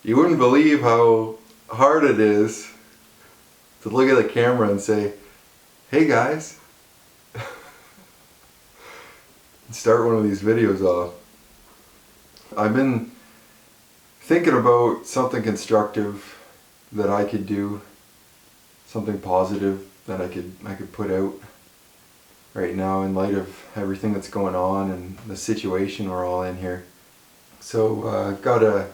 You wouldn't believe how hard it is to look at the camera and say, hey guys, start one of these videos off. I've been thinking about something constructive that I could do, something positive that I could put out right now in light of everything that's going on and the situation we're all in here. So I've got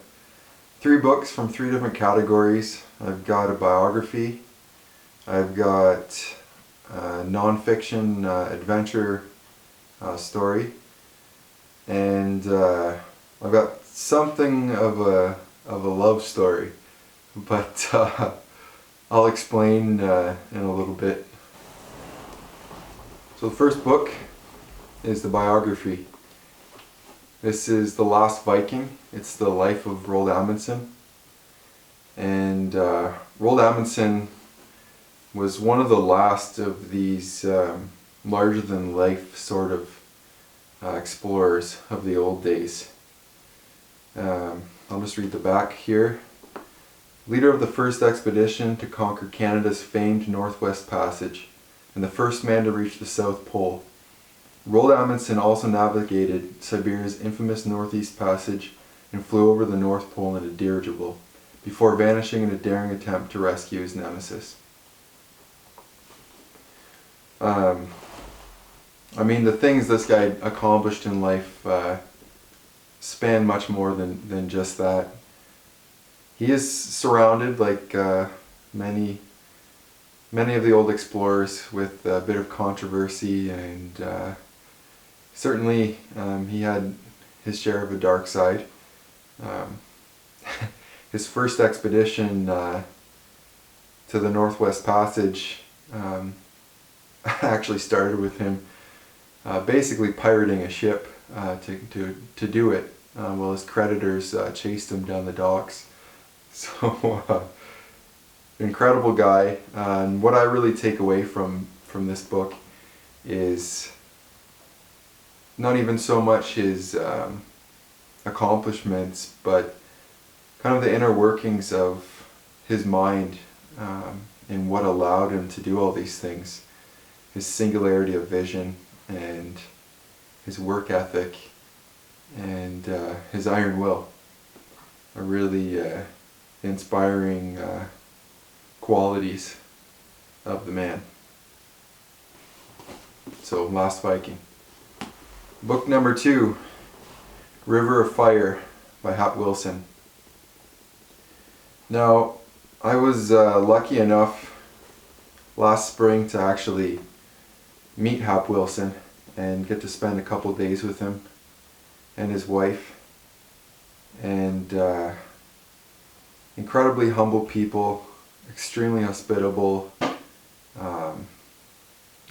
3 books from 3 different categories. I've got a biography, I've got a nonfiction adventure story, and I've got something of a love story, but I'll explain in a little bit. So the first book is the biography. This is The Last Viking. It's the life of Roald Amundsen. And Roald Amundsen was one of the last of these larger-than-life sort of explorers of the old days. I'll just read the back here. Leader of the first expedition to conquer Canada's famed Northwest Passage, and the first man to reach the South Pole. Roald Amundsen also navigated Siberia's infamous Northeast Passage and flew over the North Pole in a dirigible, before vanishing in a daring attempt to rescue his nemesis. I mean, the things this guy accomplished in life span much more than just that. He is surrounded, like many of the old explorers, with a bit of controversy, and certainly he had his share of a dark side. His first expedition to the Northwest Passage actually started with him basically pirating a ship to do it, while his creditors chased him down the docks. So incredible guy, and what I really take away from this book is not even so much his accomplishments, but kind of the inner workings of his mind, and what allowed him to do all these things. His singularity of vision, and his work ethic, and his iron will are really inspiring qualities of the man. So, Last Viking. Book number 2, River of Fire by Hap Wilson. Now, I was lucky enough last spring to actually meet Hap Wilson and get to spend a couple days with him and his wife. And incredibly humble people, extremely hospitable.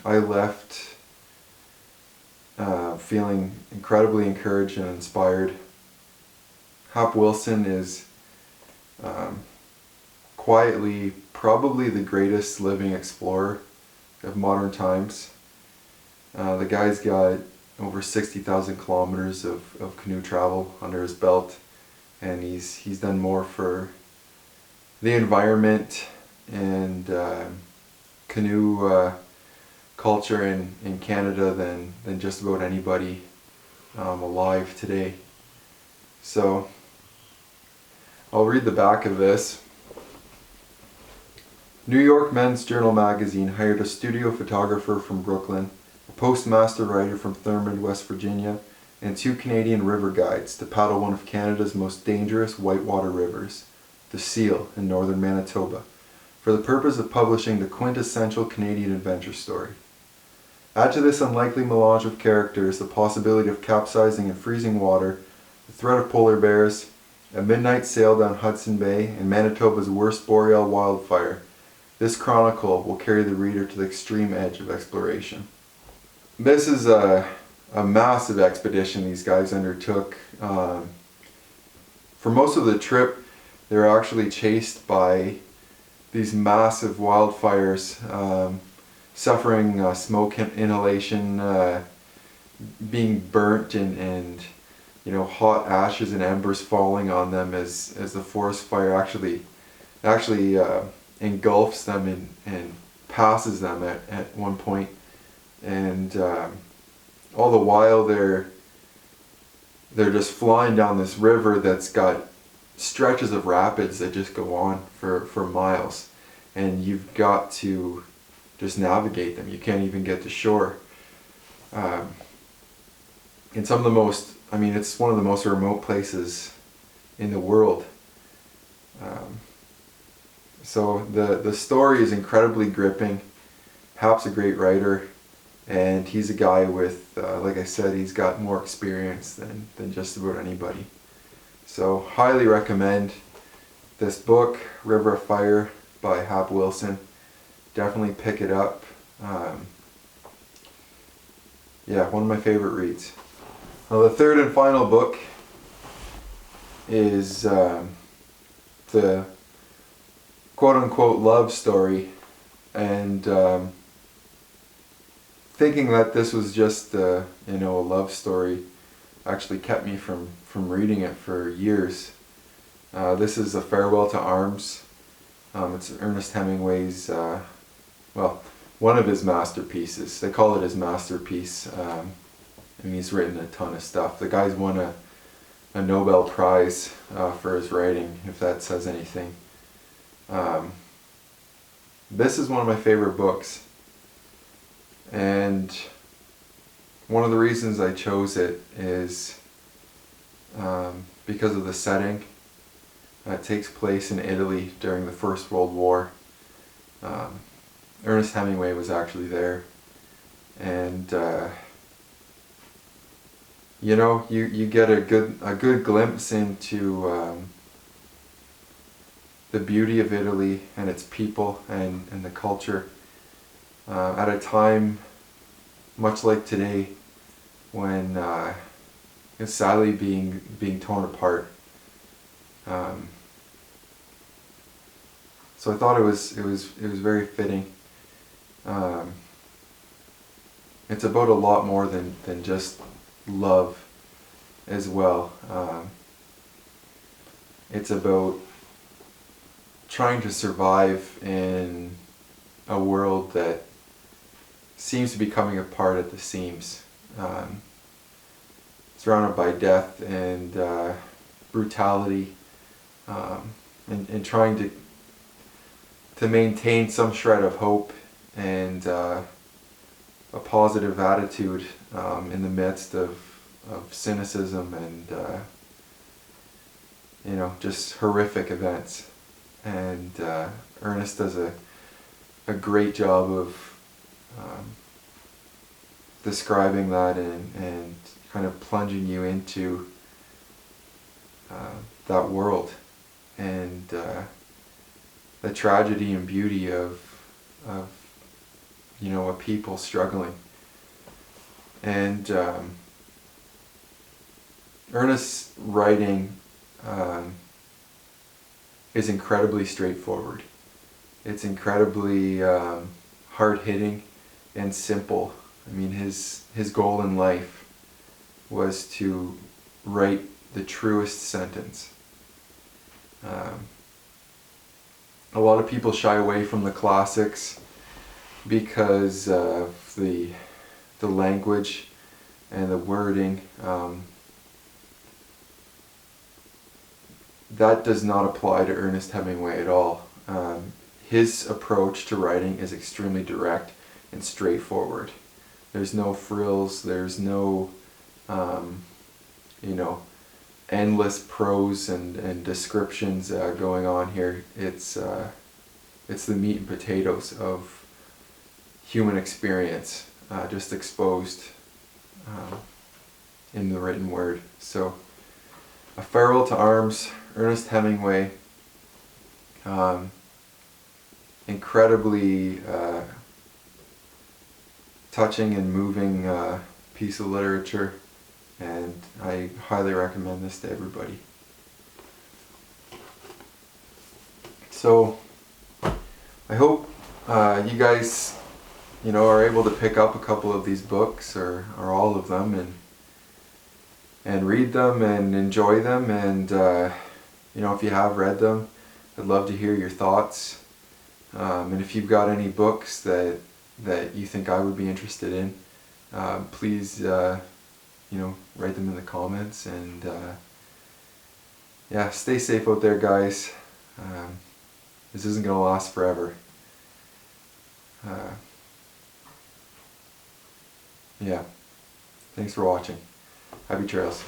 I left feeling incredibly encouraged and inspired. Hap Wilson is quietly probably the greatest living explorer of modern times. The guy's got over 60,000 kilometers of canoe travel under his belt, and he's done more for the environment and canoe culture in Canada than just about anybody alive today. So I'll read the back of this. New York Men's Journal magazine hired a studio photographer from Brooklyn, a postmaster writer from Thurmond, West Virginia, and 2 Canadian river guides to paddle one of Canada's most dangerous whitewater rivers, the Seal in northern Manitoba, for the purpose of publishing the quintessential Canadian adventure story. Add to this unlikely melange of characters the possibility of capsizing in freezing water, the threat of polar bears, a midnight sail down Hudson Bay, and Manitoba's worst boreal wildfire. This chronicle will carry the reader to the extreme edge of exploration. This is a massive expedition these guys undertook. For most of the trip, they were actually chased by these massive wildfires, ssuffering smoke inhalation, being burnt and hot ashes and embers falling on them as the forest fire actually engulfs them and passes them at one point. And all the while they're just flying down this river that's got stretches of rapids that just go on for miles, and you've got to just navigate them. You can't even get to shore. In some of the most, it's one of the most remote places in the world. So the story is incredibly gripping. Hap's a great writer, and he's a guy with, like I said, he's got more experience than just about anybody. So highly recommend this book, River of Fire by Hap Wilson. Definitely pick it up. Yeah, one of my favorite reads. Now, the third and final book is the quote-unquote love story, and thinking that this was just a love story actually kept me from reading it for years. This is A Farewell to Arms. It's Ernest Hemingway's, one of his masterpieces. They call it his masterpiece. He's written a ton of stuff. The guy's won a Nobel Prize for his writing, if that says anything. This is one of my favorite books, and one of the reasons I chose it is because of the setting. It takes place in Italy during the First World War. Ernest Hemingway was actually there, and you get a good glimpse into the beauty of Italy and its people and the culture at a time much like today, when it's sadly being torn apart. So I thought it was very fitting. It's about a lot more than just love as well. It's about trying to survive in a world that seems to be coming apart at the seams, surrounded by death and brutality, and trying to maintain some shred of hope and a positive attitude in the midst of cynicism and just horrific events. And Ernest does a great job of describing that and kind of plunging you into that world and the tragedy and beauty of a people struggling. And Ernest's writing is incredibly straightforward. It's incredibly hard-hitting and simple. His goal in life was to write the truest sentence. A lot of people shy away from the classics because of the language and the wording. That does not apply to Ernest Hemingway at all. His approach to writing is extremely direct and straightforward. There's no frills, there's no endless prose and descriptions going on here. It's the meat and potatoes of human experience, just exposed in the written word. So, A Farewell to Arms, Ernest Hemingway, incredibly touching and moving piece of literature, and I highly recommend this to everybody. So I hope you guys are able to pick up a couple of these books or all of them and read them and enjoy them. And you know, if you have read them, I'd love to hear your thoughts. And if you've got any books that you think I would be interested in, please you know, write them in the comments. And yeah, stay safe out there, guys. This isn't gonna last forever. Yeah, thanks for watching. Happy trails.